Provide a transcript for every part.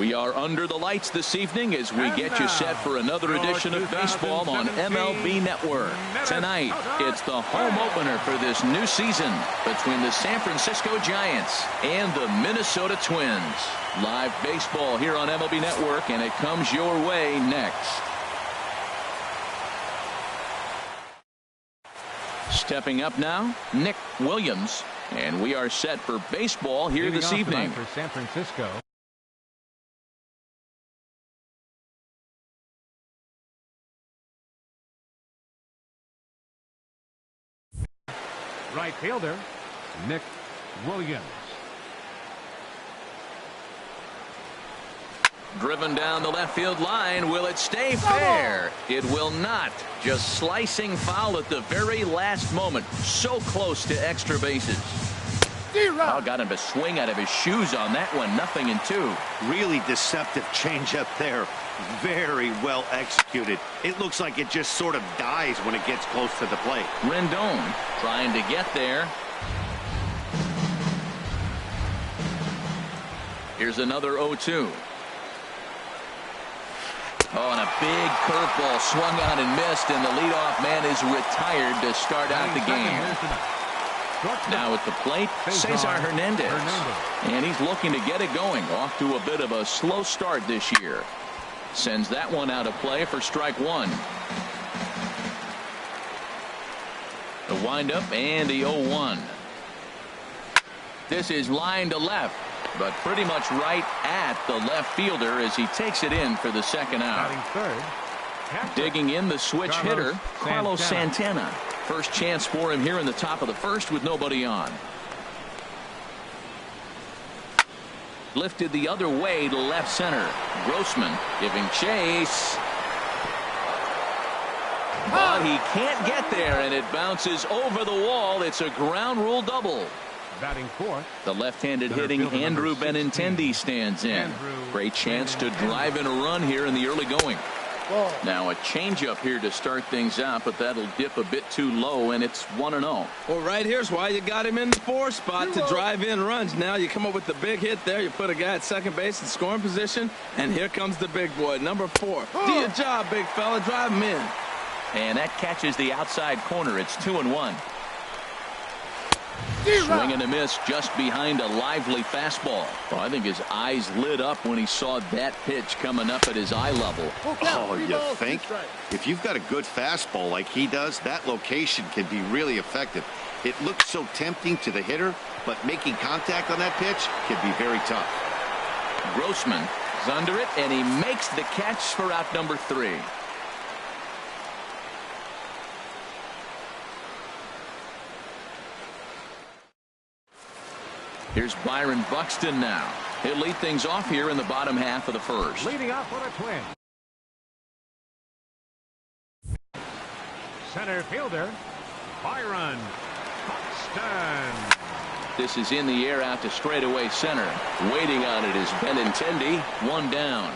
We are under the lights this evening as we get you set for another edition of baseball on MLB Network. Tonight, it's the home opener for this new season between the San Francisco Giants and the Minnesota Twins. Live baseball here on MLB Network, and it comes your way next. Stepping up now, Nick Williams, and we are set for baseball here this evening. For San Francisco. Right fielder, Nick Williams. Driven down the left field line. Will it stay fair? It will not. Just slicing foul at the very last moment. So close to extra bases. Oh, got him to swing out of his shoes on that one. 0-2. Really deceptive changeup there. Very well executed. It looks like it just sort of dies when it gets close to the plate. Rendon trying to get there. Here's another 0-2. Oh, and a big curveball swung on and missed, and the leadoff man is retired to start out the game. Now at the plate, Cesar Hernandez. And he's looking to get it going. Off to a bit of a slow start this year. Sends that one out of play for strike one. The windup and the 0-1. This is line to left, but pretty much right at the left fielder as he takes it in for the second out. Digging in the switch hitter, Carlos Santana. First chance for him here in the top of the first with nobody on. Lifted the other way to left center. Grossman giving chase. But he can't get there, and it bounces over the wall. It's a ground rule double. Batting fourth, the left-handed hitting Andrew Benintendi stands in. Great chance to drive in a run here in the early going. Now a changeup here to start things out, but that'll dip a bit too low, and it's 1-0. Well, right here's why you got him in the 4 spot to drive in runs. Now you come up with the big hit there. You put a guy at second base in scoring position, and here comes the big boy, number 4. Do your job, big fella. Drive him in. And that catches the outside corner. It's 2-1. Swing and a miss just behind a lively fastball. Well, I think his eyes lit up when he saw that pitch coming up at his eye level. Oh, you think? If you've got a good fastball like he does, that location can be really effective. It looks so tempting to the hitter, but making contact on that pitch can be very tough. Grossman is under it, and he makes the catch for out number 3. Here's Byron Buxton now. He'll lead things off here in the bottom half of the first. Leading off for the Twins, center fielder Byron Buxton. This is in the air out to straightaway center. Waiting on it is Benintendi. 1 down.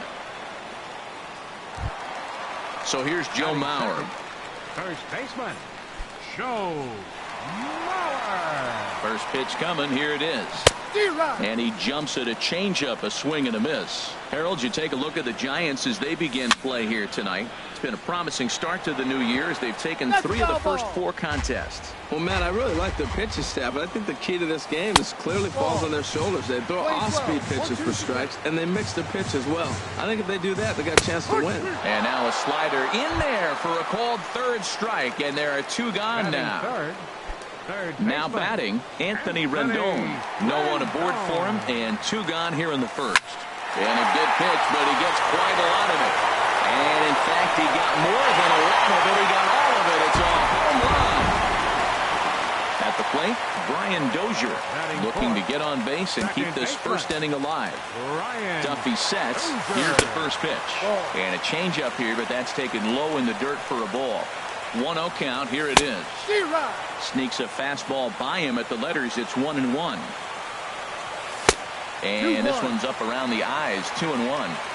So here's Joe Mauer. First baseman Joe Mauer. First pitch coming. Here it is. And he jumps at a changeup, a swing and a miss. Harold, you take a look at the Giants as they begin play here tonight. It's been a promising start to the new year as they've taken 3 of the first 4 contests. Well, Matt, I really like their pitching staff, but I think the key to this game is clearly falls on their shoulders. They throw off-speed pitches for strikes, and they mix the pitch as well. I think if they do that, they got a chance to win. And now a slider in there for a called 3rd strike, and there are 2 gone now. Now batting, Anthony Rendon. No one aboard for him, and 2 gone here in the first. And a good pitch, but he gets quite a lot of it. And in fact, he got more than a lot of it. He got all of it. It's a home run. At the plate, Brian Dozier looking to get on base and keep this first inning alive. Duffy sets. Here's the first pitch. And a changeup here, but that's taken low in the dirt for a ball. 1-0 count. Here it is. Sneaks a fastball by him at the letters. It's 1-1. And this one's up around the eyes. 2-1.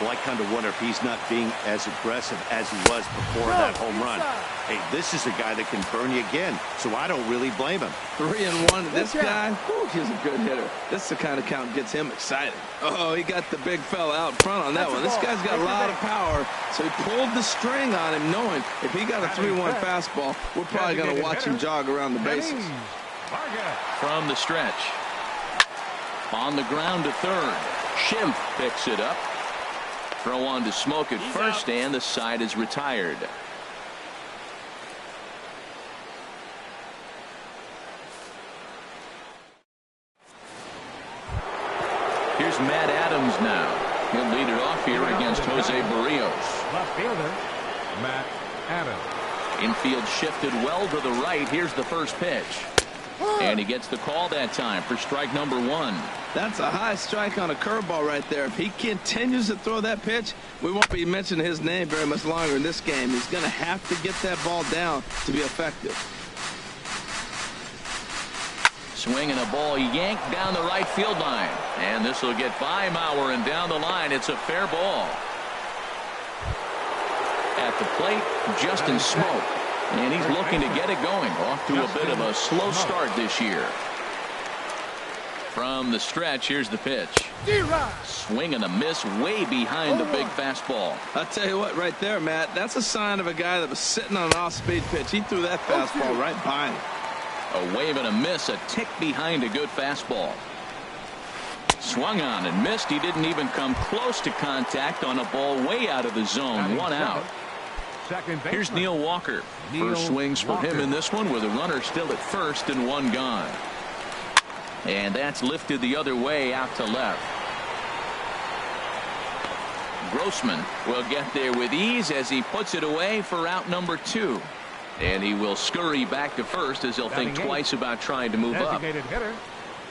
Well, I kind of wonder if he's not being as aggressive as he was before that home run. Hey, this is a guy that can burn you again, so I don't really blame him. 3-1. This guy, whew, he's a good hitter. This is the kind of count gets him excited. Oh, he got the big fella out front on that one. This guy's got a lot of power, so he pulled the string on him, knowing if he got a 3-1 fastball, we're probably going to watch him jog around the bases. From the stretch. On the ground to third. Schimpf picks it up. Throw on to Smoke at first, and the side is retired. Here's Matt Adams now. He'll lead it off here against Jose Barrios. Left fielder, Matt Adams. Infield shifted well to the right. Here's the first pitch. And he gets the call that time for strike number 1. That's a high strike on a curveball right there. If he continues to throw that pitch, we won't be mentioning his name very much longer in this game. He's going to have to get that ball down to be effective. Swinging a ball yanked down the right field line. And this will get by Mauer and down the line. It's a fair ball. At the plate, Justin Smoke. And he's looking to get it going. Off to a bit of a slow start this year. From the stretch, here's the pitch. Swing and a miss way behind the big fastball. I'll tell you what, right there, Matt, that's a sign of a guy that was sitting on an off-speed pitch. He threw that fastball right behind him. A wave and a miss, a tick behind a good fastball. Swung on and missed. He didn't even come close to contact on a ball way out of the zone. 1 out. Here's Neil Walker. First swings for him in this one with a runner still at first and 1 gone. And that's lifted the other way out to left. Grossman will get there with ease as he puts it away for out number 2. And he will scurry back to first as he'll think twice about trying to move up.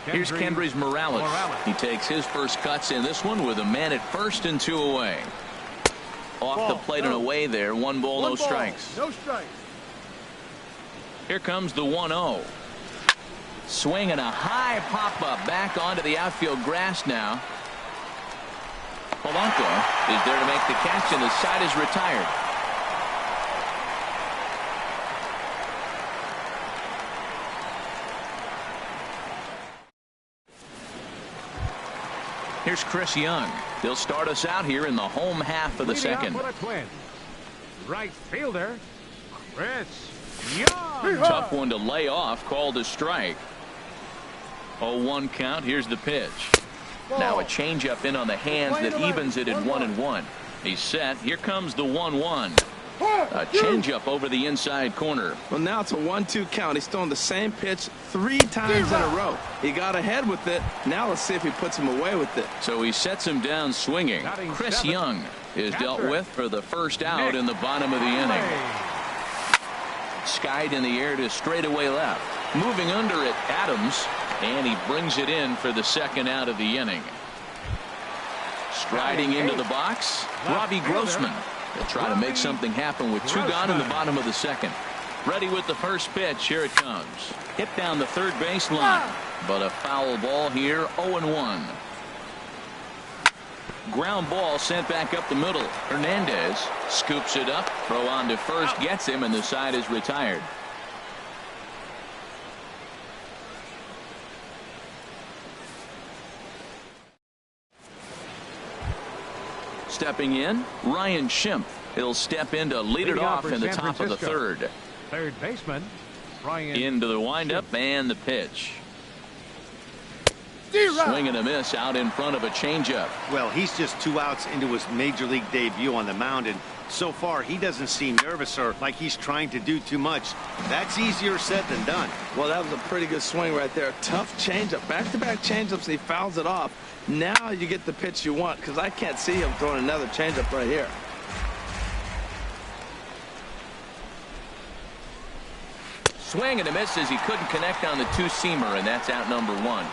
Here's Kendrys Morales. He takes his first cuts in this one with a man at first and 2 away. Off the plate and away there. 1 ball, no strikes. Here comes the 1-0. Swing and a high pop-up back onto the outfield grass now. Polanco is there to make the catch, and the side is retired. Here's Chris Young. He'll start us out here in the home half of the second. Right fielder, Chris Young. Tough one to lay off, called a strike. 0-1 count. Here's the pitch. Now a changeup in on the hands that evens it at 1-1. He's set. Here comes the 1-1. A changeup over the inside corner. Well, now it's a 1-2 count. He's throwing the same pitch 3 times in a row. He got ahead with it. Now let's see if he puts him away with it. So he sets him down swinging. Chris Young is dealt with for the first out in the bottom of the inning. Skied in the air to straightaway left. Moving under it, Adams, and he brings it in for the second out of the inning. Striding into the box, Robbie Grossman. He'll try to make something happen with 2 gone in the bottom of the second. Ready with the first pitch. Here it comes. Hit down the third base line, but a foul ball here. 0-1. Ground ball sent back up the middle. Hernandez scoops it up. Throw on to first, gets him, and the side is retired. Stepping in, Ryan Schimpf. He'll step in to lead it off in the top of the third. Third baseman, Ryan. Into the windup and the pitch. Swing and a miss out in front of a changeup. Well, he's just 2 outs into his major league debut on the mound, and so far he doesn't seem nervous or like he's trying to do too much. That's easier said than done. Well, that was a pretty good swing right there. Tough changeup. Back-to-back changeups, and he fouls it off. Now you get the pitch you want, because I can't see him throwing another changeup right here. Swing and a miss as he couldn't connect on the 2-seamer, and that's out number 1.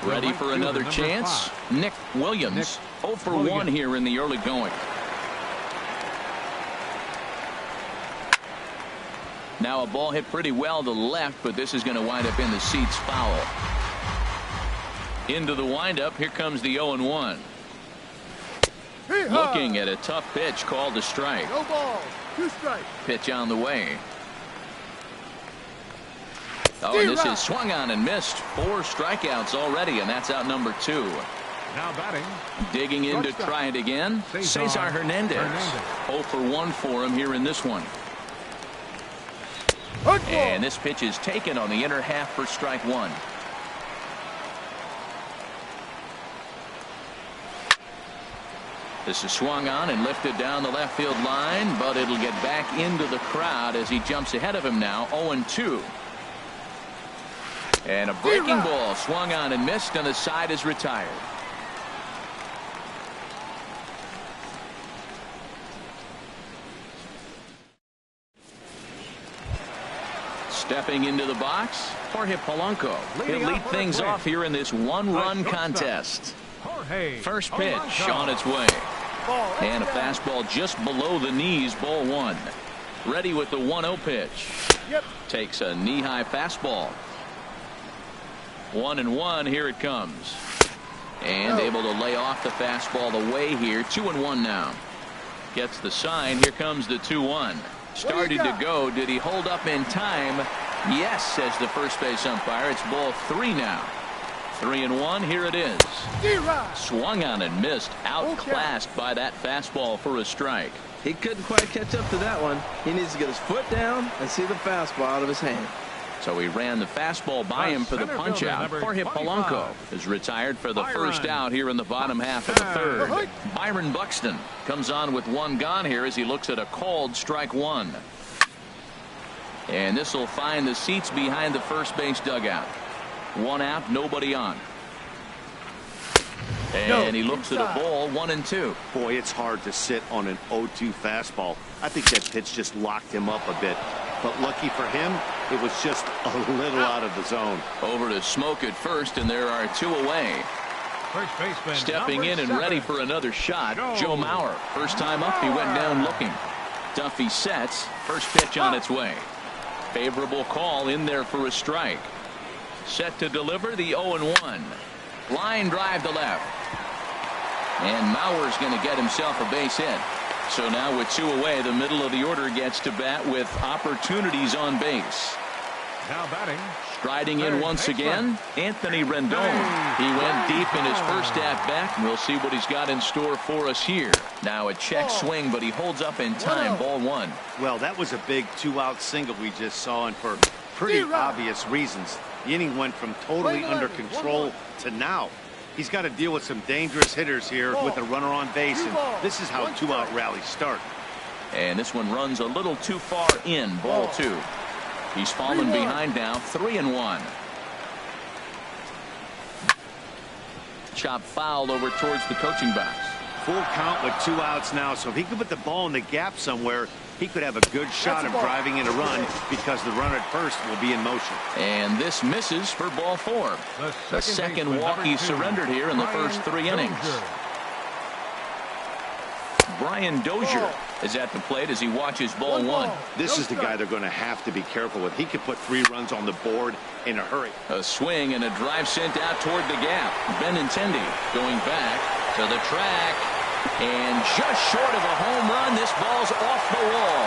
Ready for another chance? Nick Williams. 0 for 1 here in the early going. Now a ball hit pretty well to left, but this is going to wind up in the seats foul. Into the windup. Here comes the 0-1. Looking at a tough pitch called a strike. 2 strikes. Pitch on the way. Oh, and this is swung on and missed. 4 strikeouts already, and that's out number 2. Now batting. Digging in to try it again. Cesar Hernandez. 0 for 1 for him here in this one. And this pitch is taken on the inner half for strike 1. This is swung on and lifted down the left field line, but it'll get back into the crowd as he jumps ahead of him now. 0-2. And a breaking ball swung on and missed, and the side is retired. Stepping into the box, Jorge Polanco. He'll lead things off here in this 1-run contest. First pitch on its way. And a fastball just below the knees, ball 1. Ready with the 1-0 pitch. Takes a knee-high fastball. 1-1, here it comes. And able to lay off the fastball away here. 2-1 now. Gets the sign. Here comes the 2-1. Started to go. Did he hold up in time? Yes, says the first base umpire. It's ball 3 now. 3-1. Here it is. Swung on and missed. Outclassed by that fastball for a strike. He couldn't quite catch up to that one. He needs to get his foot down and see the fastball out of his hand. So he ran the fastball by him for the punch out. Jorge Polanco is retired for the first out here in the bottom half of the 3rd. Byron Buxton comes on with 1 gone here as he looks at a called strike 1. And this will find the seats behind the first base dugout. 1 out, nobody on. And he looks at a ball, 1-2. Boy, it's hard to sit on an 0-2 fastball. I think that pitch just locked him up a bit. But lucky for him, it was just a little out of the zone. Over to Smoke at first, and there are 2 away. First baseman Stepping in and ready for another shot, Joe Mauer. First time up, he went down looking. Duffy sets. First pitch on its way. Favorable call in there for a strike. Set to deliver the 0-1. Line drive to left. And Mauer's going to get himself a base hit. So now with 2 away, the middle of the order gets to bat with opportunities on base. Now batting. Striding in once again, Anthony Rendon. He went deep in his first at-bat, and we'll see what he's got in store for us here. Now a check swing, but he holds up in time, ball 1. Well, that was a big 2-out single we just saw, and for pretty obvious reasons. The inning went from totally under control to now. He's got to deal with some dangerous hitters here with a runner on base, and this is how 2-out rallies start. And this one runs a little too far in, ball 2. He's fallen behind now, 3-1. Chop foul over towards the coaching box. Full count with 2 outs now, so if he could put the ball in the gap somewhere, he could have a good shot of driving in a run because the runner at first will be in motion. And this misses for ball 4. The second walk he surrendered here in the first 3 innings. Brian Dozier is at the plate as he watches ball 1. This is the guy they're going to have to be careful with. He could put 3 runs on the board in a hurry. A swing and a drive sent out toward the gap. Benintendi going back to the track. And just short of a home run, this ball's off the wall.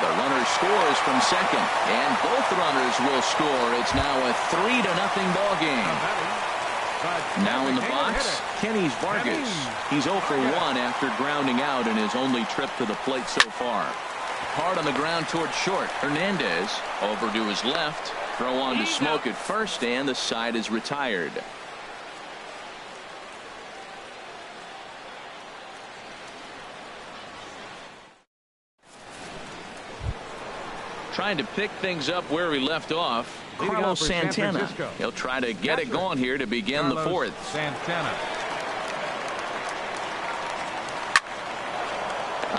The runner scores from second, and both runners will score. It's now a 3-0 ball game. Now in the box, Kenny Vargas. He's 0 for 1 after grounding out in his only trip to the plate so far. Hard on the ground toward short. Hernandez over to his left. Throw on to Smoke at first, and the side is retired. Trying to pick things up where we left off, Carlos Santana. He'll try to get it going here to begin the 4th. Santana.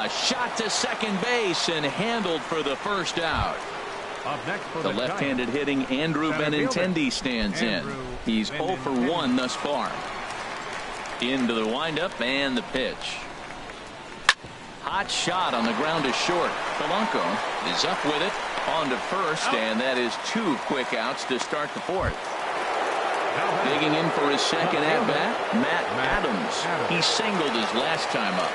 A shot to second base and handled for the first out. Up next for the left-handed hitting Andrew Benintendi stands in. He's 0 for 1 thus far. Into the windup and the pitch. Hot shot on the ground to short. Polanco is up with it on to first, and that is 2 quick outs to start the 4th. Digging in for his second at-bat, Matt Adams. He singled his last time up.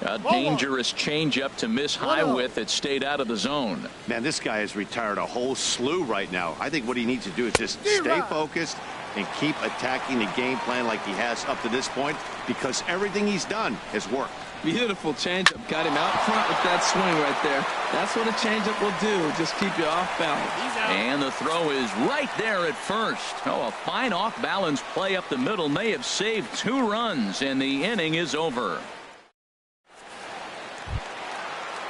A dangerous changeup to miss high with that stayed out of the zone. Man, this guy has retired a whole slew right now. I think what he needs to do is just stay focused and keep attacking the game plan like he has up to this point, because everything he's done has worked. Beautiful changeup. Got him out front with that swing right there. That's what a changeup will do. Just keep you off balance. And the throw is right there at first. Oh, a fine off-balance play up the middle may have saved 2 runs, and the inning is over.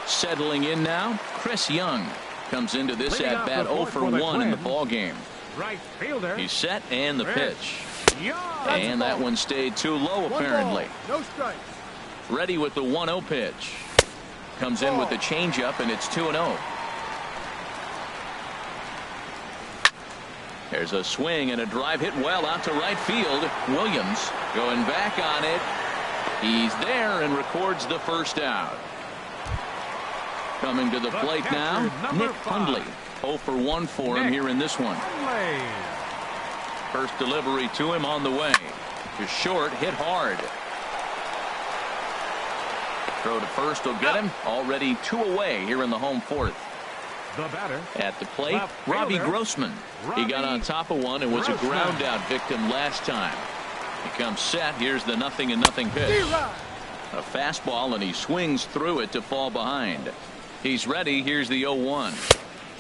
Settling in now, Chris Young comes into this at-bat 0 for 1 in the ballgame. Right fielder. He's set, and the pitch. And that one stayed too low, apparently. No strikes. Ready with the 1-0 pitch. Comes in with the changeup, and it's 2-0. There's a swing and a drive hit well out to right field. Williams going back on it. He's there and records the first out. Coming to the plate now, Nick Hundley. 0 for 1 for him here in this one. First delivery to him on the way. To short, hit hard. Throw to first will get him. Already 2 away here in the home 4th. The batter at the plate, Robbie Grossman. He got on top of one and was a ground out victim last time. He comes set. Here's the 0-0 pitch. A fastball, and he swings through it to fall behind. He's ready. Here's the 0-1.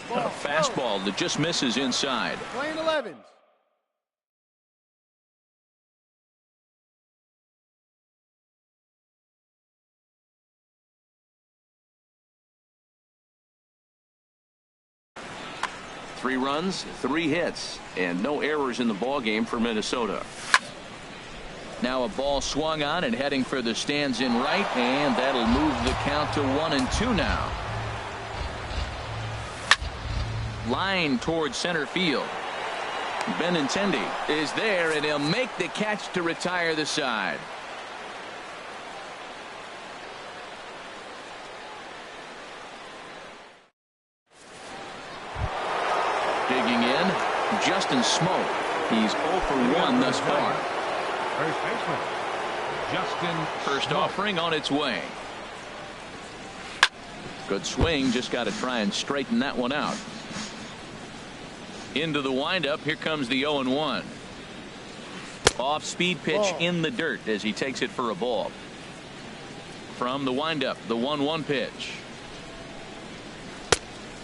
A fastball that just misses inside. Playing 11s. Three runs, 3 hits, and no errors in the ballgame for Minnesota. Now a ball swung on and heading for the stands in right, and that'll move the count to 1-2 now. Line towards center field. Benintendi is there, and he'll make the catch to retire the side. Digging in, Justin Smoke. He's 0 for 1 thus far. First baseman, Justin First Smoke. offering on its way. Good swing, just got to try and straighten that one out. Into the windup, here comes the 0-1. Off speed pitch in the dirt as he takes it for a ball. From the windup, the 1-1 pitch.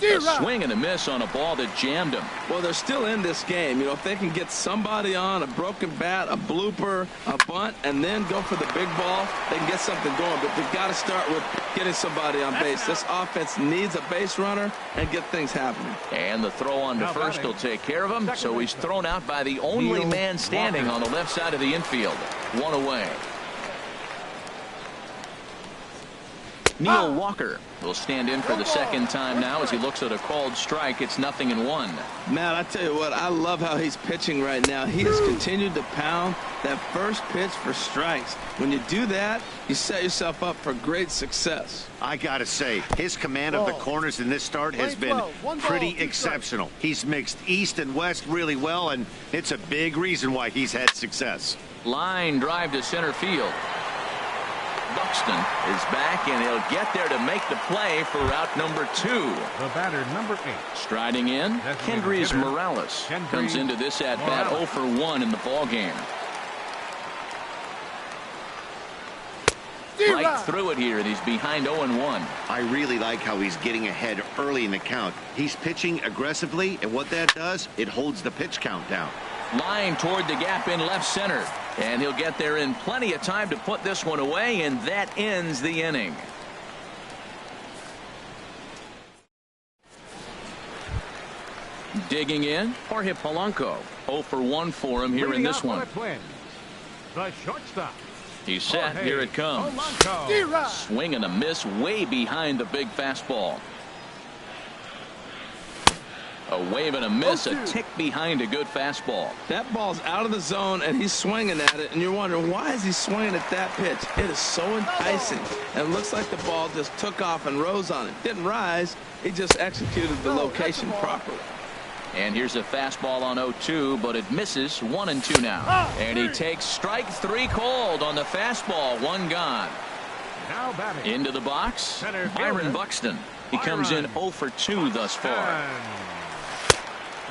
A swing and a miss on a ball that jammed him. Well, they're still in this game. You know, if they can get somebody on, a broken bat, a blooper, a bunt, and then go for the big ball, they can get something going. But they've got to start with getting somebody on base. This offense needs a base runner and get things happening. And the throw on to first will take care of him. So he's thrown out by the only man standing on the left side of the infield. 1 away. Neil Walker will stand in for the second time now as he looks at a called strike. It's 0-1. Man, I tell you what, I love how he's pitching right now. He has continued to pound that first pitch for strikes. When you do that, you set yourself up for great success. I gotta say, his command of the corners in this start has been pretty exceptional. He's mixed east and west really well, and it's a big reason why he's had success. Line drive to center field. Buxton is back, and he'll get there to make the play for route number 2. The batter, number 8. Striding in, Kendrys Morales comes into this at-bat 0 for 1 in the ballgame. Right through it here, and he's behind 0-1. I really like how he's getting ahead early in the count. He's pitching aggressively, and what that does, it holds the pitch count down. Line toward the gap in left center, and he'll get there in plenty of time to put this one away, and that ends the inning. Digging in, Jorge Polanco. 0 for 1 for him here in this one. The shortstop. He's set. Here it comes. Swing and a miss way behind the big fastball. A wave and a miss, a tick behind a good fastball. That ball's out of the zone, and he's swinging at it, and you're wondering, why is he swinging at that pitch? It is so enticing, and it looks like the ball just took off and rose on it. Didn't rise, he just executed the location properly. And here's a fastball on 0-2, but it misses. 1-2 now. And he takes strike 3 called on the fastball. 1 gone. Now batting. Into the box, Center Byron fielder. Buxton. He comes in 0 for 2 thus far.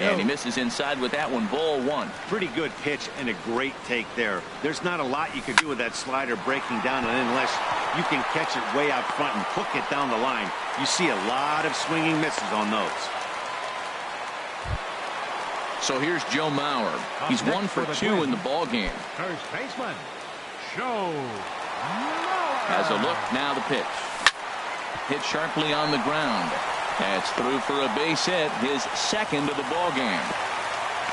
And he misses inside with that one, ball 1. Pretty good pitch and a great take there. There's not a lot you can do with that slider breaking down, and unless you can catch it way out front and hook it down the line, you see a lot of swinging misses on those. So here's Joe Mauer. He's 1 for 2 in the ball game. First baseman, Joe Mauer. Has a look, now the pitch. Hit sharply on the ground. That's through for a base hit, his second of the ball game.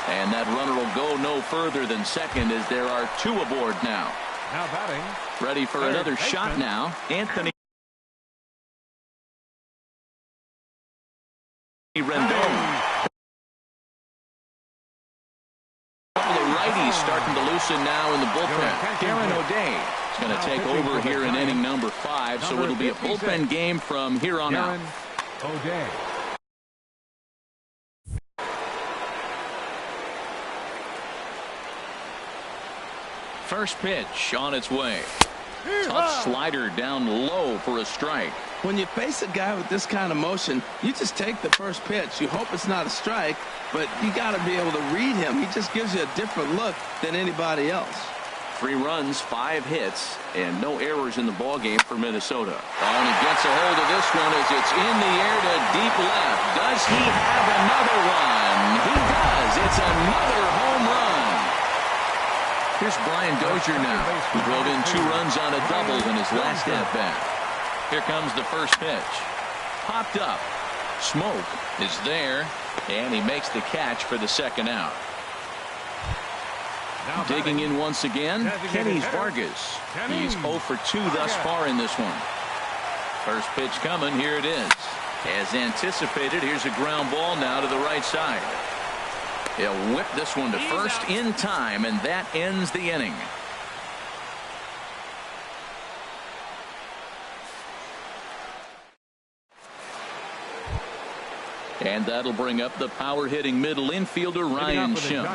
And that runner will go no further than second as there are 2 aboard now. Now batting. Ready for another shot now, Anthony Rendon. Couple of righties starting to loosen now in the bullpen. Darren O'Day is going to take over here in inning number 5, so it'll be a bullpen game from here on out. O'Day. First pitch on its way. Tough slider down low for a strike. When you face a guy with this kind of motion, you just take the first pitch. You hope it's not a strike, but you got to be able to read him. He just gives you a different look than anybody else. 3 runs, 5 hits, and no errors in the ball game for Minnesota. Oh, and he gets a hold of this one as it's in the air to deep left. Does he have another one? He does. It's another home run. Here's Brian Dozier now, who drove in 2 runs on a double in his last at-bat. Here comes the first pitch. Popped up. Smoke is there, and he makes the catch for the second out. Digging in once again, Kenny Vargas. He's 0 for 2 thus far in this one. First pitch coming. Here it is. As anticipated, here's a ground ball now to the right side. He'll whip this one to first in time, and that ends the inning. And that'll bring up the power-hitting middle infielder, Ryan Schimm.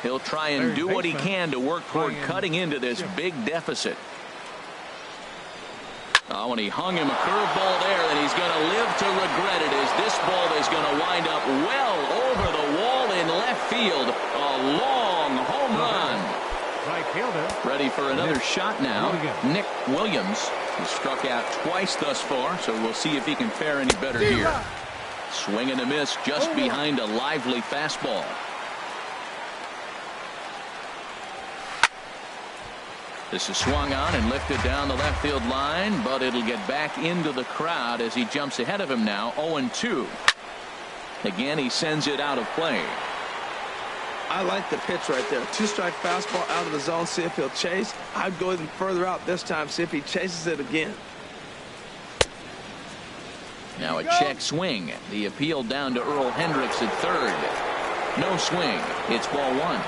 He'll try and do what he can to work toward cutting into this big deficit. Oh, and he hung him a curveball there, and he's going to live to regret it as this ball is going to wind up well over the wall in left field. A long home run. Right fielder. Ready for another shot now. Nick Williams has struck out twice thus far, so we'll see if he can fare any better here. Swing and a miss just behind a lively fastball. This is swung on and lifted down the left field line, but it'll get back into the crowd as he jumps ahead of him now. 0-2. Again, he sends it out of play. I like the pitch right there. 2-strike fastball out of the zone. See if he'll chase. I'd go even further out this time. See if he chases it again. Now a check swing. The appeal down to Earl Hendricks at third. No swing. It's ball 1.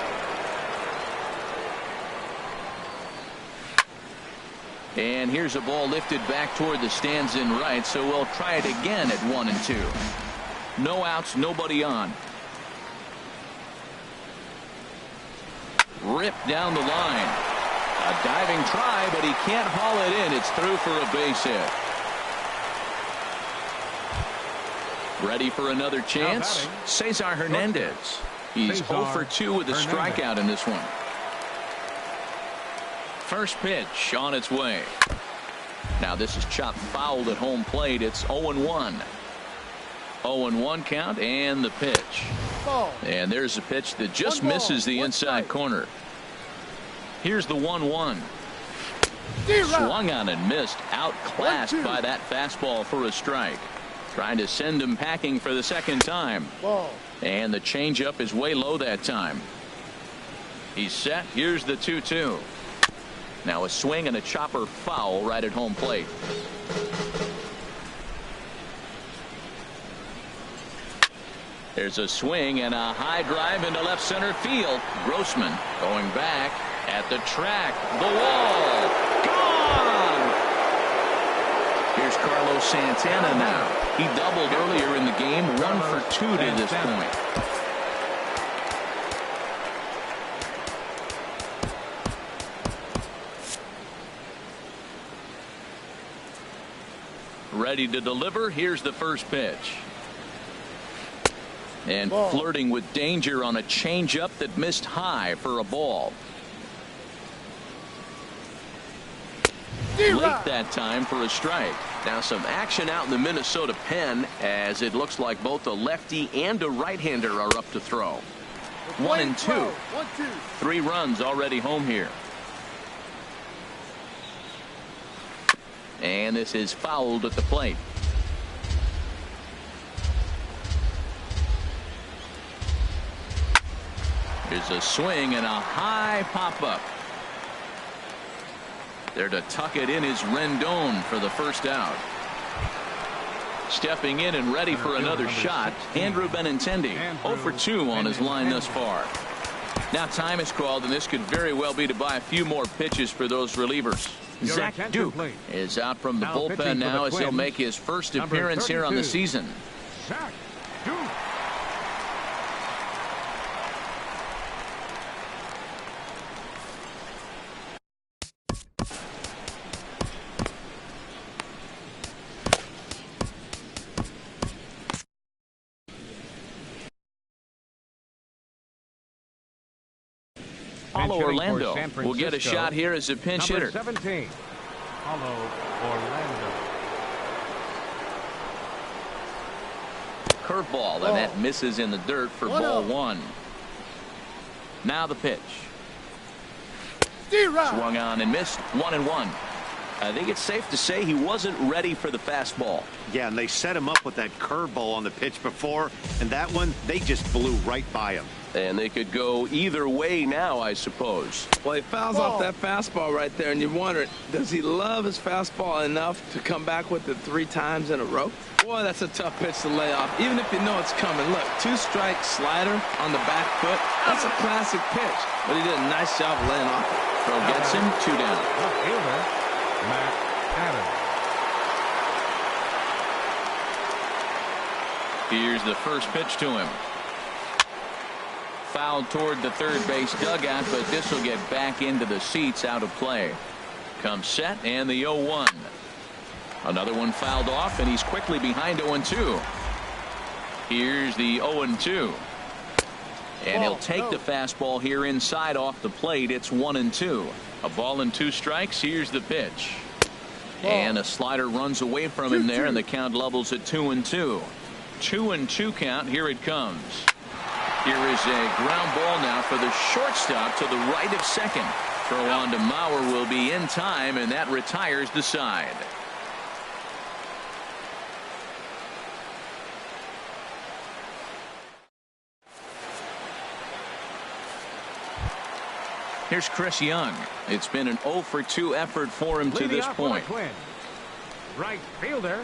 And here's a ball lifted back toward the stands in right, so we'll try it again at 1-2. No outs, nobody on. Ripped down the line. A diving try, but he can't haul it in. It's through for a base hit. Ready for another chance? Cesar Hernandez. He's 0 for 2 with a strikeout in this one. First pitch on its way. Now this is chopped foul at home plate. It's 0-1. 0-1 count and the pitch. And there's a pitch that just misses the inside corner. Here's the 1-1. Swung on and missed. Outclassed by that fastball for a strike. Trying to send him packing for the second time. And the changeup is way low that time. He's set. Here's the 2-2. Now a swing and a chopper foul right at home plate. There's a swing and a high drive into left center field. Grossman going back at the track. The wall. Gone. Here's Carlos Santana now. He doubled earlier in the game. 1 for 2 to this point. Ready to deliver. Here's the first pitch. And flirting with danger on a changeup that missed high for a ball. Late that time for a strike. Now some action out in the Minnesota pen, as it looks like both a lefty and a right-hander are up to throw. 1-2. 3 runs already home here. And this is fouled at the plate. There's a swing and a high pop-up. There to tuck it in is Rendon for the first out. Stepping in and ready for another shot, Andrew Benintendi. 0 for 2 on his line thus far. Now time is called, and this could very well be to buy a few more pitches for those relievers. Zach Duke is out from the bullpen now as he'll make his first appearance here on the season. Zach Duke. Paulo Orlando will get a shot here as a pinch hitter. 17. Paulo Orlando. Curveball, and that misses in the dirt for ball 1. Now the pitch. Swung on and missed. 1-1. I think it's safe to say he wasn't ready for the fastball. Yeah, and they set him up with that curveball on the pitch before, and that one, they just blew right by him. And they could go either way now, I suppose. Well, he fouls off that fastball right there, and you wonder, does he love his fastball enough to come back with it 3 times in a row? Boy, that's a tough pitch to lay off, even if you know it's coming. Look, 2-strike slider on the back foot. That's a classic pitch, but he did a nice job of laying off it. Throw gets him 2 down. Left fielder, Matt Adams. Here's the first pitch to him. Fouled toward the third base dugout, but this will get back into the seats, out of play. Comes set, and the 0-1. Another one fouled off, and he's quickly behind 0-2. Here's the 0-2. And he'll take the fastball here inside off the plate. It's 1-2. A ball and 2 strikes. Here's the pitch. And a slider runs away from him there, and the count levels at 2-2. 2-2 count. Here it comes. Here is a ground ball now for the shortstop to the right of second. Throw on to Mauer will be in time, and that retires the side. Here's Chris Young. It's been an 0 for 2 effort for him to this point. Right fielder.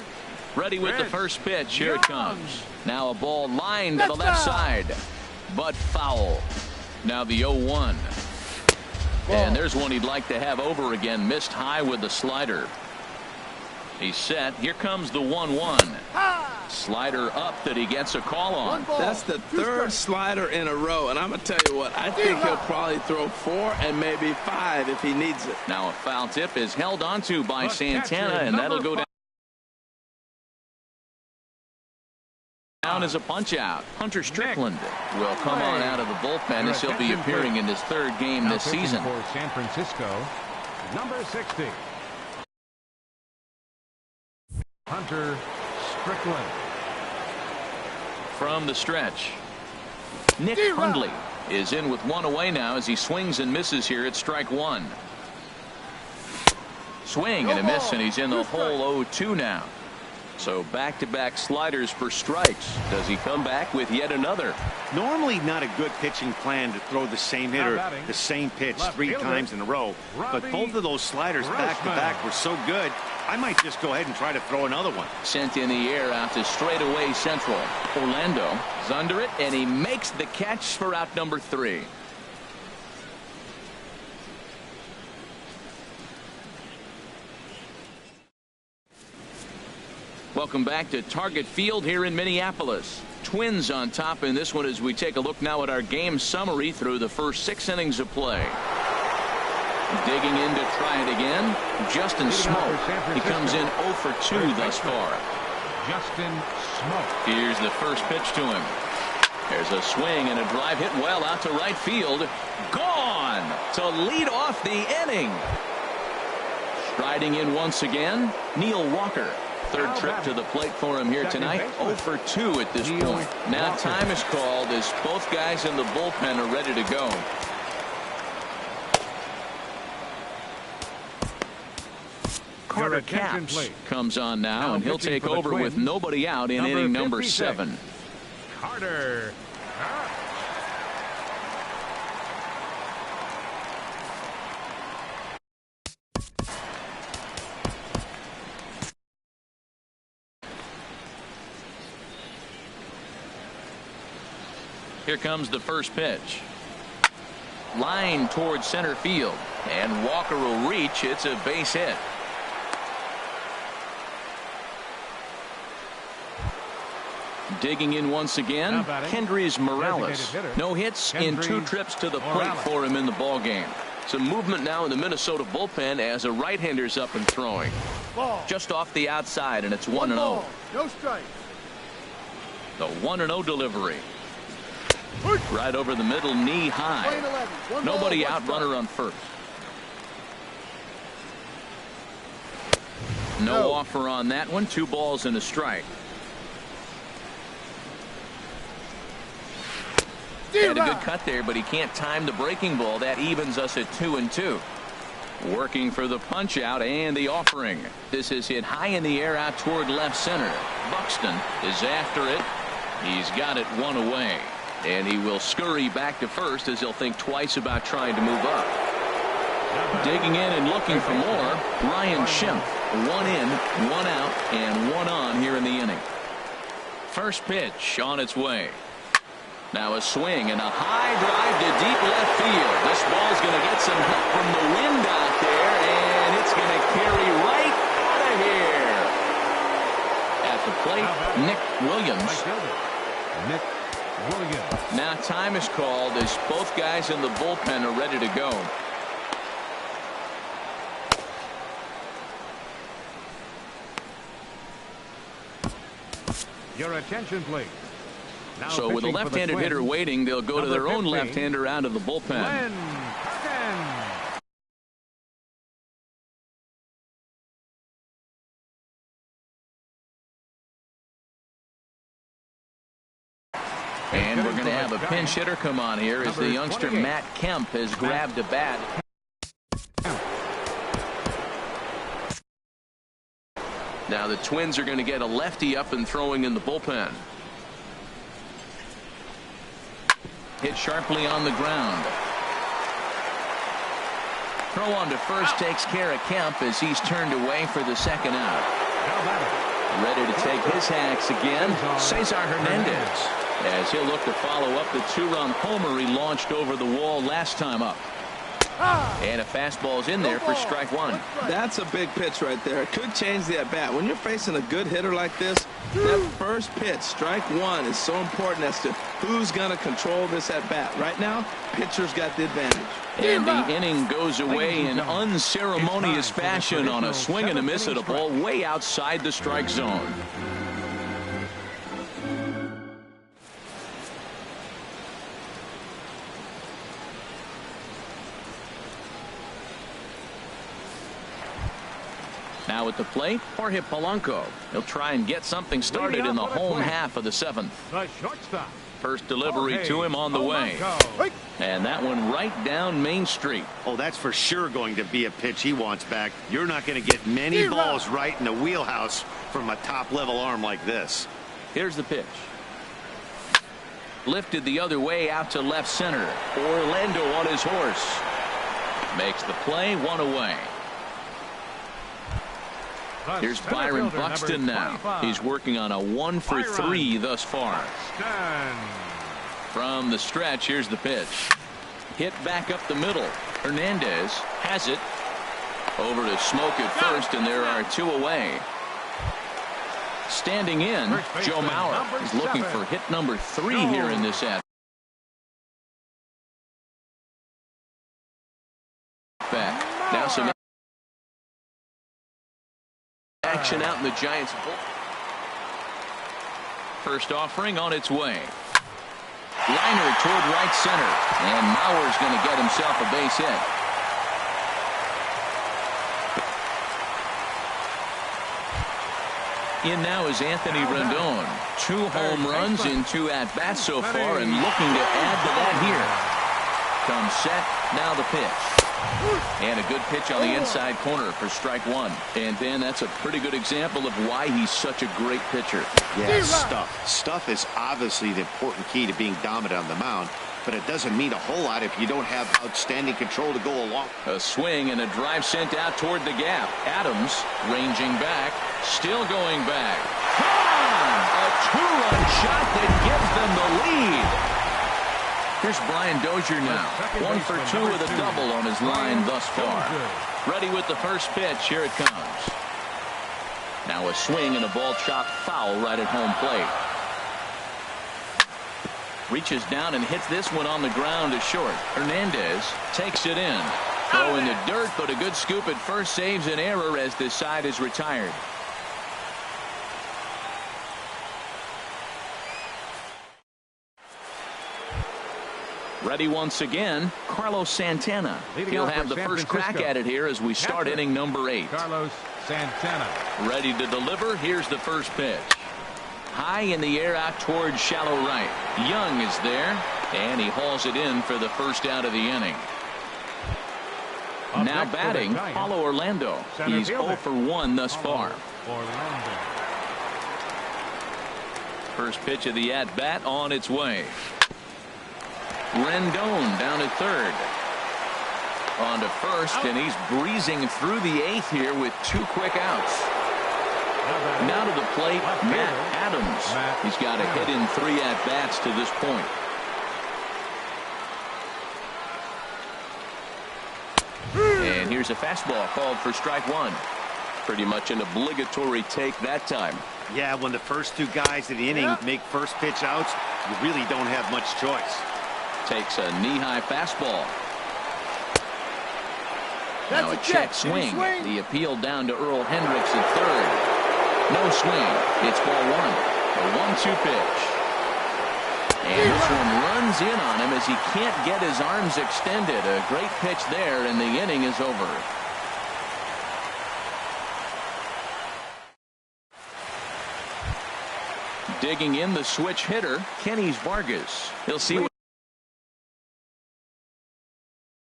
Ready with the first pitch. Here it comes. Now a ball lined to the left side, but foul. Now the 0-1. And there's one he'd like to have over again. Missed high with the slider. He's set. Here comes the 1-1. Slider up that he gets a call on. That's the 3rd slider in a row, and I'm going to tell you what, I think he'll probably throw 4 and maybe 5 if he needs it. Now a foul tip is held onto by Santana, and that'll go down as a punch out. Hunter Strickland will come on out of the bullpen as he'll be appearing in his 3rd game this season. For San Francisco, number 60. Hunter Strickland. From the stretch, Nick Hundley is in with 1 away now as he swings and misses here at strike 1. Swing and a miss, and he's in the hole 0-2 now. So back-to-back sliders for strikes. Does he come back with yet another? Normally not a good pitching plan to throw the same hitter the same pitch 3 times in a row, but both of those sliders back-to-back were so good, I might just go ahead and try to throw another one. Sent in the air out to straightaway central. Orlando is under it, and he makes the catch for out number 3. Welcome back to Target Field here in Minneapolis. Twins on top in this one as we take a look now at our game summary through the first 6 innings of play. Digging in to try it again, Justin Smoke. He comes in 0 for 2 thus far. Justin Smoke. Here's the first pitch to him. There's a swing and a drive hit well out to right field. Gone to lead off the inning. Striding in once again, Neil Walker. Third trip to the plate for him here tonight. 0 for 2 at this point. Now time is called as both guys in the bullpen are ready to go. Carter Capps comes on now, and he'll take over with nobody out in inning number 7. Carter. Here comes the first pitch. Line towards center field, and Walker will reach. It's a base hit. Digging in once again, Kendrys Morales. No hits in 2 trips to the plate for him in the ball game. Some movement now in the Minnesota bullpen as a right-hander's up and throwing. Just off the outside, and it's 1-0. No strike. The 1-0 delivery. Right over the middle, knee high. Nobody out, runner on first. No offer on that one. 2 balls and a strike. Had a good cut there, but he can't time the breaking ball. That evens us at 2-2. Working for the punch out and the offering. This is hit high in the air out toward left center. Buxton is after it. He's got it 1 away. And he will scurry back to first as he'll think twice about trying to move up. Digging in and looking for more, Ryan Schimpf. 1 in, 1 out, and 1 on here in the inning. First pitch on its way. Now a swing and a high drive to deep left field. This ball's going to get some help from the wind out there, and it's going to carry right out of here. At the plate, Nick Williams. Nick Williams. Now time is called as both guys in the bullpen are ready to go. Your attention, please. Now so with a left-handed hitter waiting, they'll go to their own left-hander out of the bullpen. And we're going to have a pinch hitter come on here as the youngster Matt Kemp has grabbed a bat. Now the Twins are going to get a lefty up and throwing in the bullpen. Hit sharply on the ground. Throw on to first takes care of Kemp as he's turned away for the second out. Ready to take his hacks again, Cesar Hernandez, as he'll look to follow up the 2-run homer he launched over the wall last time up. And a fastball's in there for strike 1. That's a big pitch right there. It could change the at-bat. When you're facing a good hitter like this, that first pitch, strike 1, is so important as to who's going to control this at-bat. Right now, pitcher's got the advantage. And the inning goes away in unceremonious fashion on a swing and a miss at a ball way outside the strike zone. Now at the plate, Jorge Polanco. He'll try and get something started in the home half of the 7th. The shortstop. First delivery to him on the way. And that one right down Main Street. Oh, that's for sure going to be a pitch he wants back. You're not going to get many balls right in the wheelhouse from a top-level arm like this. Here's the pitch. Lifted the other way out to left center. Orlando on his horse. Makes the play, 1 away. Here's Byron Buxton now. He's working on a 1 for 3 thus far. From the stretch, here's the pitch. Hit back up the middle. Hernandez has it. Over to Smoke at first, and there are 2 away. Standing in, Joe Mauer is looking for hit number 3 here in this at bat. some action out in the Giants' bull. First offering on its way. Liner toward right center. And Mauer's going to get himself a base hit. In now is Anthony Rendon. 2 home runs in 2 at-bats so far, and looking to add to that here. Comes set, now the pitch. And a good pitch on the inside corner for strike 1. And Dan, that's a pretty good example of why he's such a great pitcher. Yeah, stuff is obviously the important key to being dominant on the mound, but it doesn't mean a whole lot if you don't have outstanding control to go along. A swing and a drive sent out toward the gap. Adams ranging back, still going back. A 2-run shot that gives them the lead. Here's Brian Dozier now. 1 for 2 with a double on his line thus far. Ready with the first pitch. Here it comes. Now a swing and a ball chopped foul right at home plate. Reaches down and hits this one on the ground to short. Hernandez takes it in. Throw in the dirt, but a good scoop at first saves an error as this side is retired. Ready once again, Carlos Santana. He'll have the first crack at it here as we start inning number 8. Carlos Santana. Ready to deliver. Here's the first pitch. High in the air out towards shallow right. Young is there, and he hauls it in for the first out of the inning. Now batting, Paulo Orlando. He's 0 for 1 thus far. First pitch of the at-bat on its way. Rendon down at third. On to first, and he's breezing through the 8th here with 2 quick outs. Now to the plate, Matt Adams. He's got a hit in 3 at-bats to this point. And here's a fastball called for strike 1. Pretty much an obligatory take that time. Yeah, when the first 2 guys in the inning make first pitch outs, you really don't have much choice. Takes a knee-high fastball. Now a check swing. The appeal down to Earl Hendricks at third. No swing. It's ball 1. A 1-2 pitch. And this one runs in on him as he can't get his arms extended. A great pitch there, and the inning is over. Digging in the switch hitter, Kenny Vargas. He'll see what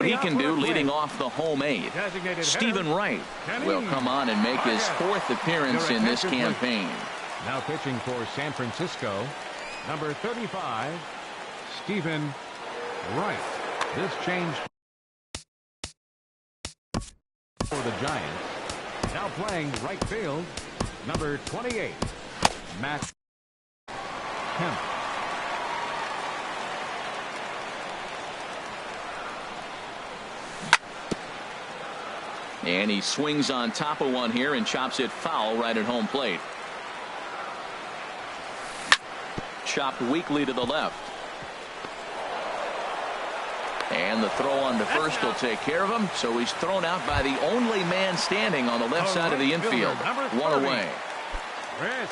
he can do leading off the home 8. Stephen Wright will come on and make his 4th appearance in this campaign. Now pitching for San Francisco, number 35, Stephen Wright. This change for the Giants. Now playing right field, number 28, Matt Kemp. And he swings on top of one here and chops it foul right at home plate. Chopped weakly to the left. And the throw on to first will take care of him. So he's thrown out by the only man standing on the left side of the infield. 1 away.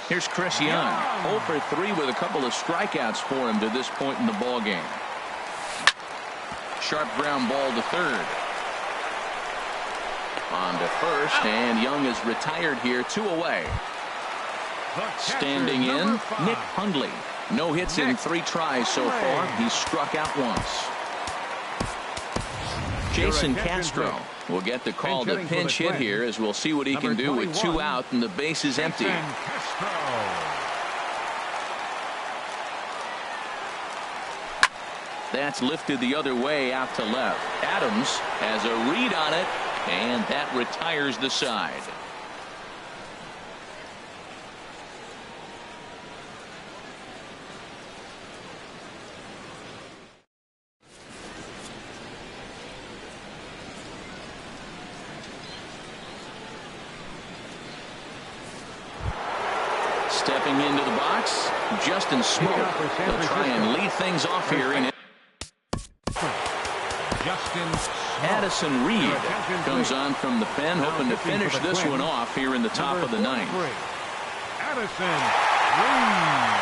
Here's Chris Young. 0 for 3 with a couple of strikeouts for him to this point in the ball game. Sharp ground ball to third. On to first, and Young is retired here, 2 away. Standing in, Nick Hundley. No hits in 3 tries so far. He's struck out once. Jason Castro will get the call to pinch hit here, as we'll see what he can do with 2 out and the base is empty. That's lifted the other way out to left. Adams has a read on it, and that retires the side. Stepping into the box, Justin Smoke. He'll try and lead things off here in it. Addison Reed comes on from the pen, hoping to finish this one off here in the top of the ninth. Addison Reed.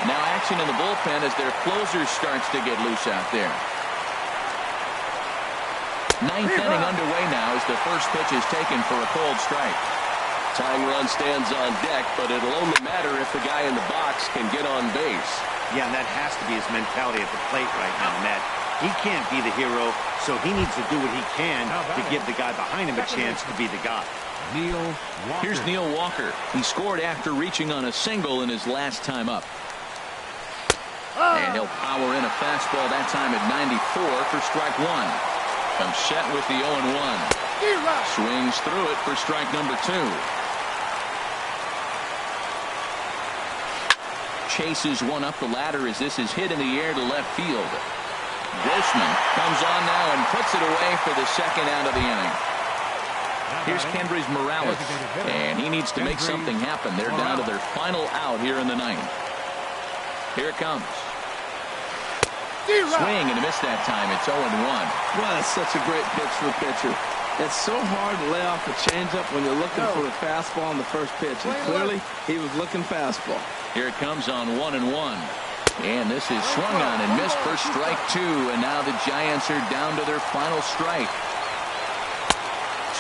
Now action in the bullpen as their closer starts to get loose out there. Ninth inning underway now as the first pitch is taken for a cold strike. Tying run stands on deck, but it'll only matter if the guy in the box can get on base. Yeah, and that has to be his mentality at the plate right now, Matt. He can't be the hero, so he needs to do what he can to give the guy behind him a chance to be the guy. Neil Walker. Here's Neil Walker. He scored after reaching on a single in his last time up. And he'll power in a fastball that time at 94 for strike one. Comes set with the 0-1. Swings through it for strike number 2. Chases one up the ladder as this is hit in the air to left field. Grossman comes on now and puts it away for the second out of the inning. Here's Kendrys Morales, and he needs to make something happen. They're down to their final out here in the ninth. Here it comes. Swing and a miss that time. It's 0-1. Well, that's such a great pitch for the pitcher. It's so hard to lay off a changeup when you're looking for a fastball on the first pitch. And clearly, he was looking fastball. Here it comes on 1-1. And this is swung on and missed for strike 2. And now the Giants are down to their final strike.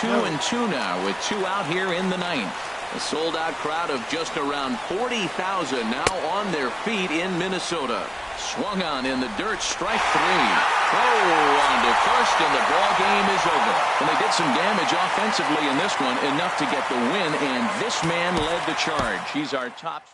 2-2 now with 2 out here in the ninth. A sold-out crowd of just around 40,000 now on their feet in Minnesota. Swung on in the dirt, strike 3. On to first, and the ball game is over. And they did some damage offensively in this one, enough to get the win, and this man led the charge. He's our top